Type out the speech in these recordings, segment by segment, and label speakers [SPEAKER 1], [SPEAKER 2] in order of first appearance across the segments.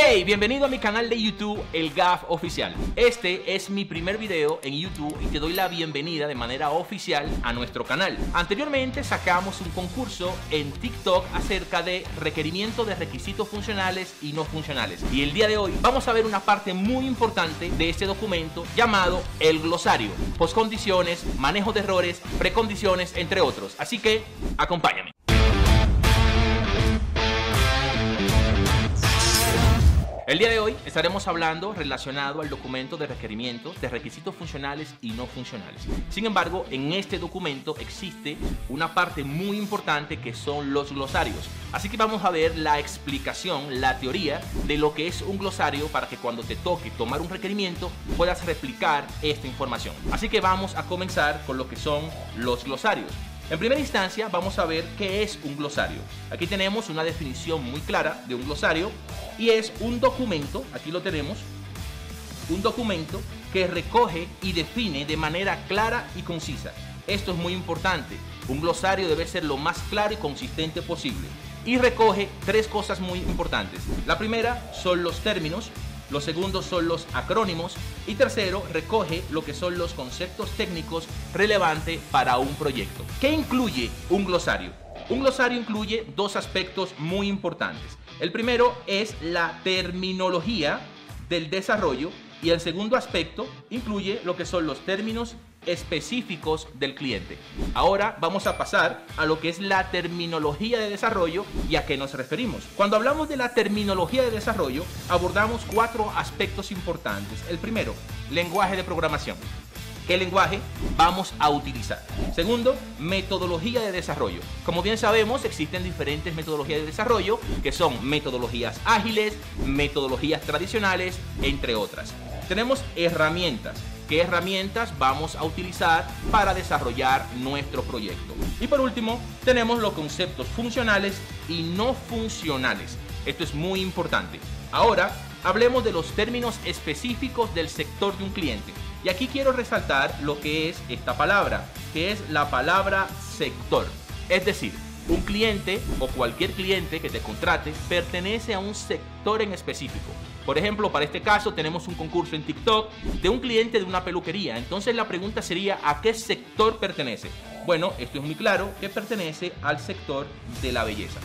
[SPEAKER 1] Hey, bienvenido a mi canal de YouTube, El GAF Oficial. Este es mi primer video en YouTube y te doy la bienvenida de manera oficial a nuestro canal. Anteriormente sacamos un concurso en TikTok acerca de requerimiento de requisitos funcionales y no funcionales. Y el día de hoy vamos a ver una parte muy importante de este documento llamado el glosario. Postcondiciones, manejo de errores, precondiciones, entre otros. Así que, acompáñame. El día de hoy estaremos hablando relacionado al documento de requerimientos de requisitos funcionales y no funcionales. Sin embargo, en este documento existe una parte muy importante que son los glosarios. Así que vamos a ver la explicación, la teoría de lo que es un glosario para que cuando te toque tomar un requerimiento puedas replicar esta información. Así que vamos a comenzar con lo que son los glosarios. En primera instancia vamos a ver qué es un glosario. Aquí tenemos una definición muy clara de un glosario y es un documento, aquí lo tenemos, un documento que recoge y define de manera clara y concisa. Esto es muy importante. Un glosario debe ser lo más claro y consistente posible y recoge tres cosas muy importantes. La primera son los términos. Los segundos son los acrónimos y tercero recoge lo que son los conceptos técnicos relevantes para un proyecto. ¿Qué incluye un glosario? Un glosario incluye dos aspectos muy importantes. El primero es la terminología del desarrollo y el segundo aspecto incluye lo que son los términos específicos del cliente. Ahora vamos a pasar a lo que es la terminología de desarrollo y a qué nos referimos. Cuando hablamos de la terminología de desarrollo, abordamos cuatro aspectos importantes. El primero, lenguaje de programación. ¿Qué lenguaje vamos a utilizar? Segundo, metodología de desarrollo. Como bien sabemos, existen diferentes metodologías de desarrollo que son metodologías ágiles, metodologías tradicionales, entre otras. Tenemos herramientas. ¿Qué herramientas vamos a utilizar para desarrollar nuestro proyecto? Y por último, tenemos los conceptos funcionales y no funcionales. Esto es muy importante. Ahora, hablemos de los términos específicos del sector de un cliente. Y aquí quiero resaltar lo que es esta palabra, que es la palabra sector. Es decir, un cliente o cualquier cliente que te contrate pertenece a un sector en específico. Por ejemplo, para este caso tenemos un concurso en TikTok de un cliente de una peluquería. Entonces la pregunta sería, ¿a qué sector pertenece? Bueno, esto es muy claro, que pertenece al sector de la belleza.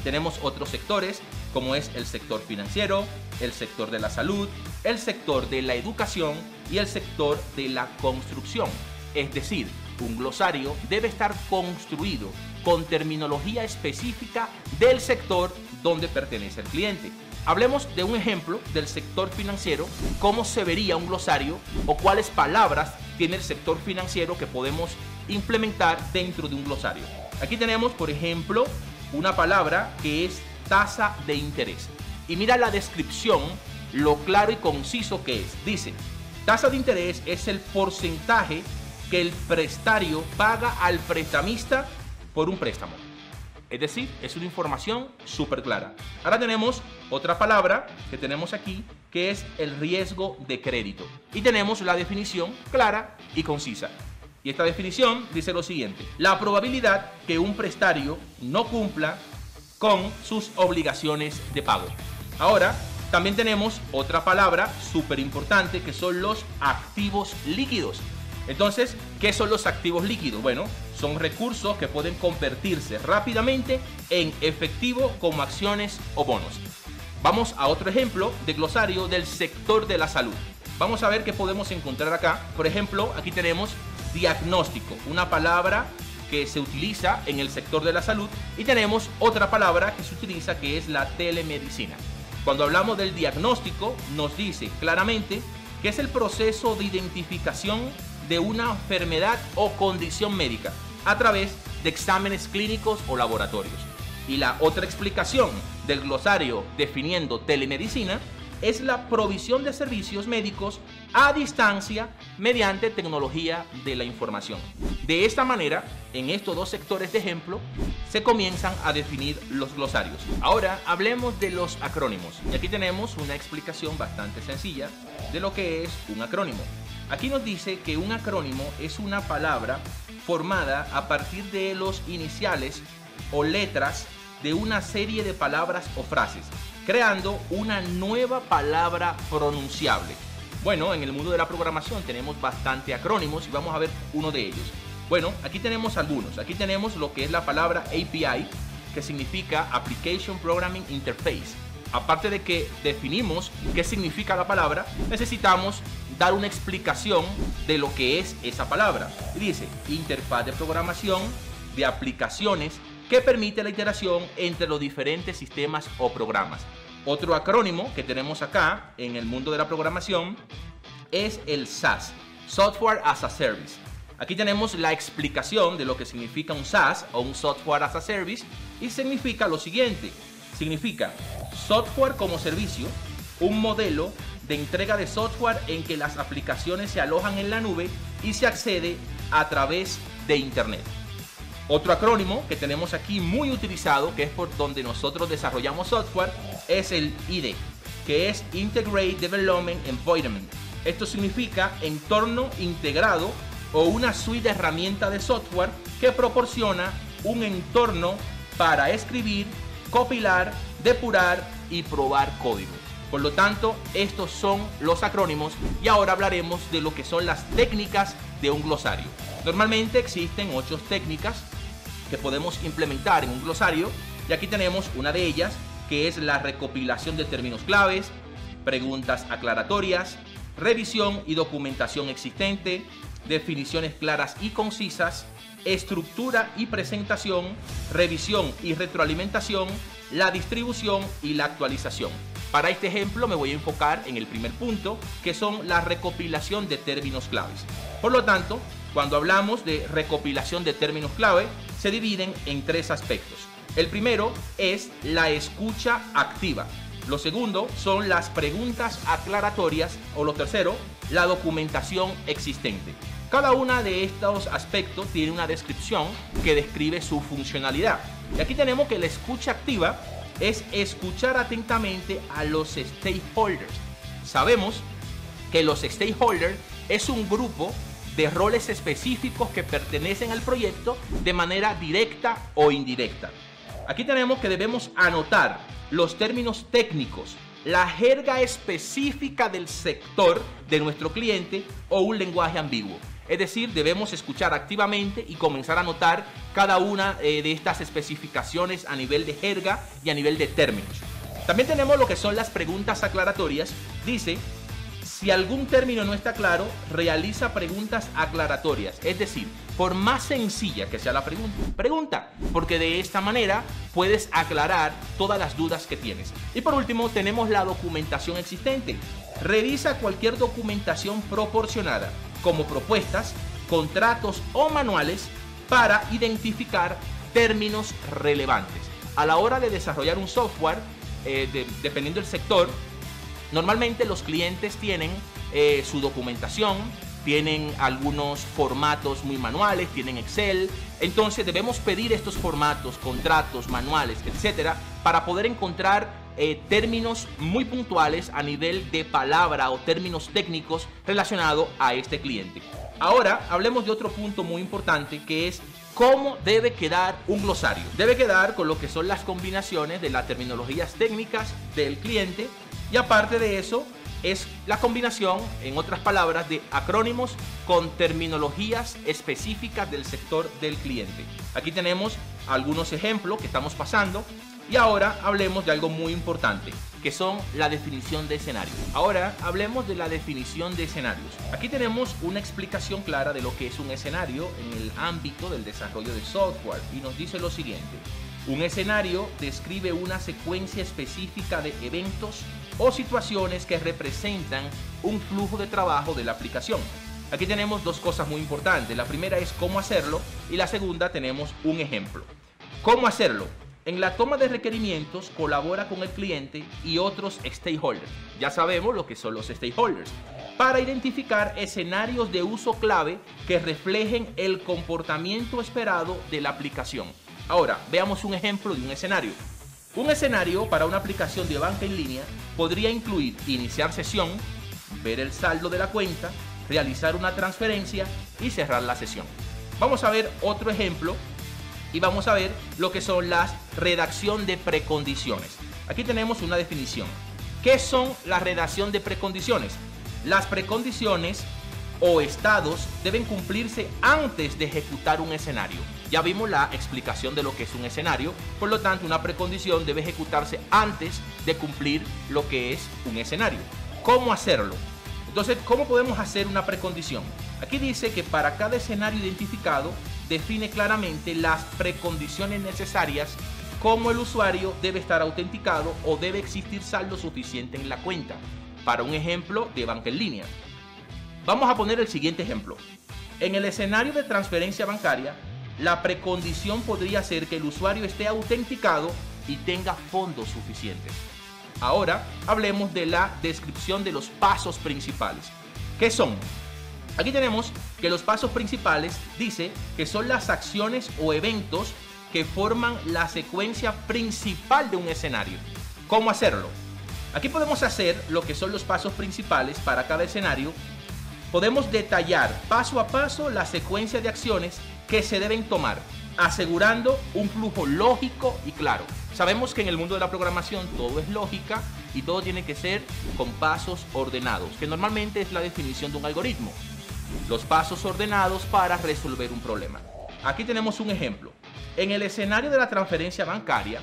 [SPEAKER 1] Tenemos otros sectores, como es el sector financiero, el sector de la salud, el sector de la educación y el sector de la construcción. Es decir, un glosario debe estar construido con terminología específica del sector donde pertenece el cliente. Hablemos de un ejemplo del sector financiero, cómo se vería un glosario o cuáles palabras tiene el sector financiero que podemos implementar dentro de un glosario. Aquí tenemos, por ejemplo, una palabra que es tasa de interés. Y mira la descripción, lo claro y conciso que es. Dice, tasa de interés es el porcentaje que el prestario paga al prestamista por un préstamo. Es decir, es una información súper clara. Ahora tenemos otra palabra que tenemos aquí, que es el riesgo de crédito. Y tenemos la definición clara y concisa. Y esta definición dice lo siguiente: la probabilidad que un prestario no cumpla con sus obligaciones de pago. Ahora, también tenemos otra palabra súper importante que son los activos líquidos. Entonces, ¿qué son los activos líquidos? Bueno, son recursos que pueden convertirse rápidamente en efectivo como acciones o bonos. Vamos a otro ejemplo de glosario del sector de la salud. Vamos a ver qué podemos encontrar acá. Por ejemplo, aquí tenemos diagnóstico, una palabra que se utiliza en el sector de la salud, y tenemos otra palabra que se utiliza que es la telemedicina. Cuando hablamos del diagnóstico, nos dice claramente que es el proceso de identificación de una enfermedad o condición médica a través de exámenes clínicos o laboratorios. Y la otra explicación del glosario definiendo telemedicina es la provisión de servicios médicos a distancia mediante tecnología de la información. De esta manera, en estos dos sectores de ejemplo, se comienzan a definir los glosarios. Ahora hablemos de los acrónimos. Y aquí tenemos una explicación bastante sencilla de lo que es un acrónimo. Aquí nos dice que un acrónimo es una palabra formada a partir de los iniciales o letras de una serie de palabras o frases creando una nueva palabra pronunciable. Bueno, en el mundo de la programación tenemos bastante acrónimos y vamos a ver uno de ellos. Bueno, aquí tenemos algunos. Aquí tenemos lo que es la palabra API, que significa Application Programming Interface. Aparte de que definimos qué significa la palabra, necesitamos dar una explicación de lo que es esa palabra. Y dice, interfaz de programación de aplicaciones que permite la iteración entre los diferentes sistemas o programas. Otro acrónimo que tenemos acá en el mundo de la programación es el SaaS, Software as a Service. Aquí tenemos la explicación de lo que significa un SaaS o un Software as a Service y significa lo siguiente. Significa software como servicio, un modelo de entrega de software en que las aplicaciones se alojan en la nube y se accede a través de Internet. Otro acrónimo que tenemos aquí muy utilizado, que es por donde nosotros desarrollamos software, es el IDE, que es Integrated Development Environment. Esto significa entorno integrado o una suite de herramientas de software que proporciona un entorno para escribir, compilar, depurar y probar código. Por lo tanto, estos son los acrónimos y ahora hablaremos de lo que son las técnicas de un glosario. Normalmente existen 8 técnicas que podemos implementar en un glosario y aquí tenemos una de ellas, que es la recopilación de términos claves, preguntas aclaratorias, revisión y documentación existente, definiciones claras y concisas, estructura y presentación, revisión y retroalimentación, la distribución y la actualización. Para este ejemplo me voy a enfocar en el primer punto, que son la recopilación de términos claves. Por lo tanto, cuando hablamos de recopilación de términos clave, se dividen en 3 aspectos. El primero es la escucha activa. Lo segundo son las preguntas aclaratorias, o lo tercero, la documentación existente. Cada uno de estos aspectos tiene una descripción que describe su funcionalidad. Y aquí tenemos que la escucha activa es escuchar atentamente a los stakeholders. Sabemos que los stakeholders es un grupo de roles específicos que pertenecen al proyecto de manera directa o indirecta. Aquí tenemos que debemos anotar los términos técnicos, la jerga específica del sector de nuestro cliente o un lenguaje ambiguo. Es decir, debemos escuchar activamente y comenzar a anotar cada una de estas especificaciones a nivel de jerga y a nivel de términos. También tenemos lo que son las preguntas aclaratorias. Dice, si algún término no está claro, realiza preguntas aclaratorias. Es decir, por más sencilla que sea la pregunta, porque de esta manera puedes aclarar todas las dudas que tienes. Y por último, tenemos la documentación existente. Revisa cualquier documentación proporcionada, como propuestas, contratos o manuales, para identificar términos relevantes. A la hora de desarrollar un software, dependiendo del sector, normalmente los clientes tienen su documentación, tienen algunos formatos muy manuales, tienen Excel. Entonces debemos pedir estos formatos, contratos, manuales, etcétera, para poder encontrar términos muy puntuales a nivel de palabra o términos técnicos relacionados a este cliente. Ahora hablemos de otro punto muy importante, que es cómo debe quedar un glosario. Debe quedar con lo que son las combinaciones de las terminologías técnicas del cliente, y aparte de eso es la combinación, en otras palabras, de acrónimos con terminologías específicas del sector del cliente. Aquí tenemos algunos ejemplos que estamos pasando. Y ahora hablemos de algo muy importante, que son la definición de escenarios. Ahora hablemos de la definición de escenarios. Aquí tenemos una explicación clara de lo que es un escenario en el ámbito del desarrollo de software y nos dice lo siguiente. Un escenario describe una secuencia específica de eventos o situaciones que representan un flujo de trabajo de la aplicación. Aquí tenemos 2 cosas muy importantes. La primera es cómo hacerlo y la segunda tenemos un ejemplo. ¿Cómo hacerlo? En la toma de requerimientos colabora con el cliente y otros stakeholders. Ya sabemos lo que son los stakeholders. Para identificar escenarios de uso clave que reflejen el comportamiento esperado de la aplicación. Ahora, veamos un ejemplo de un escenario. Un escenario para una aplicación de banca en línea podría incluir iniciar sesión, ver el saldo de la cuenta, realizar una transferencia y cerrar la sesión. Vamos a ver otro ejemplo. Y vamos a ver lo que son las redacción de precondiciones. Aquí tenemos una definición. ¿Qué son la redacción de precondiciones? Las precondiciones o estados deben cumplirse antes de ejecutar un escenario. Ya vimos la explicación de lo que es un escenario, por lo tanto una precondición debe ejecutarse antes de cumplir lo que es un escenario. ¿Cómo hacerlo? Entonces, ¿cómo podemos hacer una precondición? Aquí dice que para cada escenario identificado define claramente las precondiciones necesarias, como el usuario debe estar autenticado o debe existir saldo suficiente en la cuenta. Para un ejemplo de banca en línea, vamos a poner el siguiente ejemplo. En el escenario de transferencia bancaria, la precondición podría ser que el usuario esté autenticado y tenga fondos suficientes. Ahora hablemos de la descripción de los pasos principales. ¿Qué son? Aquí tenemos que los pasos principales dice que son las acciones o eventos que forman la secuencia principal de un escenario. ¿Cómo hacerlo? Aquí podemos hacer lo que son los pasos principales para cada escenario. Podemos detallar paso a paso la secuencia de acciones que se deben tomar, asegurando un flujo lógico y claro. Sabemos que en el mundo de la programación todo es lógica y todo tiene que ser con pasos ordenados, que normalmente es la definición de un algoritmo. Los pasos ordenados para resolver un problema. Aquí tenemos un ejemplo. En el escenario de la transferencia bancaria,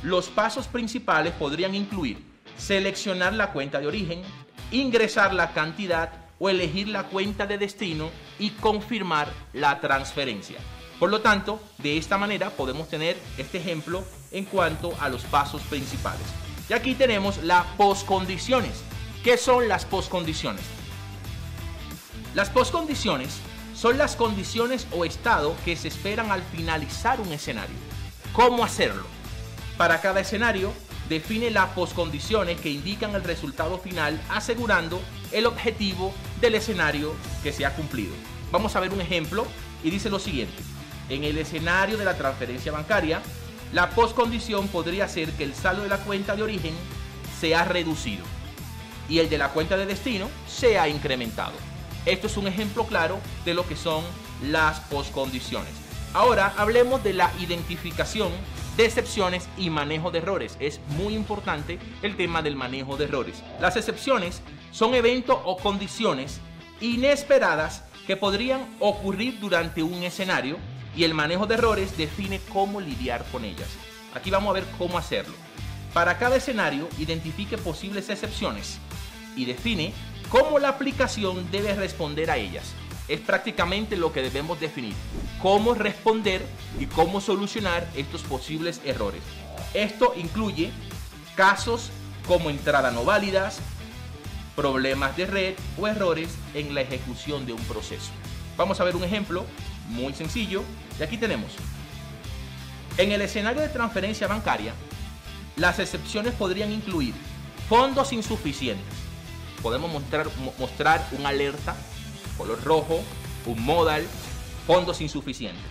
[SPEAKER 1] los pasos principales podrían incluir seleccionar la cuenta de origen, ingresar la cantidad o elegir la cuenta de destino y confirmar la transferencia. Por lo tanto, de esta manera podemos tener este ejemplo en cuanto a los pasos principales. Y aquí tenemos las poscondiciones. ¿Qué son las poscondiciones? Las poscondiciones son las condiciones o estado que se esperan al finalizar un escenario. ¿Cómo hacerlo? Para cada escenario, define las poscondiciones que indican el resultado final, asegurando el objetivo del escenario que se ha cumplido. Vamos a ver un ejemplo y dice lo siguiente. En el escenario de la transferencia bancaria, la poscondición podría ser que el saldo de la cuenta de origen sea reducido y el de la cuenta de destino sea incrementado. Esto es un ejemplo claro de lo que son las poscondiciones. Ahora hablemos de la identificación de excepciones y manejo de errores. Es muy importante el tema del manejo de errores. Las excepciones son eventos o condiciones inesperadas que podrían ocurrir durante un escenario y el manejo de errores define cómo lidiar con ellas. Aquí vamos a ver cómo hacerlo. Para cada escenario, identifique posibles excepciones y define cómo la aplicación debe responder a ellas. Es prácticamente lo que debemos definir, cómo responder y cómo solucionar estos posibles errores. Esto incluye casos como entradas no válidas, problemas de red o errores en la ejecución de un proceso. Vamos a ver un ejemplo muy sencillo y aquí tenemos. En el escenario de transferencia bancaria, las excepciones podrían incluir fondos insuficientes. Podemos mostrar una alerta color rojo, un modal, fondos insuficientes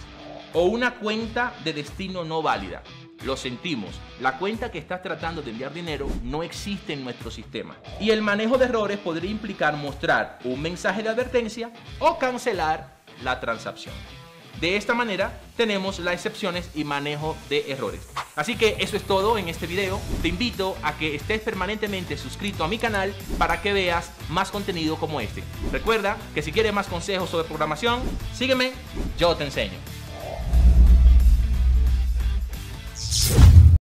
[SPEAKER 1] o una cuenta de destino no válida. Lo sentimos, la cuenta que estás tratando de enviar dinero no existe en nuestro sistema. Y el manejo de errores podría implicar mostrar un mensaje de advertencia o cancelar la transacción. De esta manera tenemos las excepciones y manejo de errores. Así que eso es todo en este video. Te invito a que estés permanentemente suscrito a mi canal para que veas más contenido como este. Recuerda que si quieres más consejos sobre programación, sígueme, yo te enseño.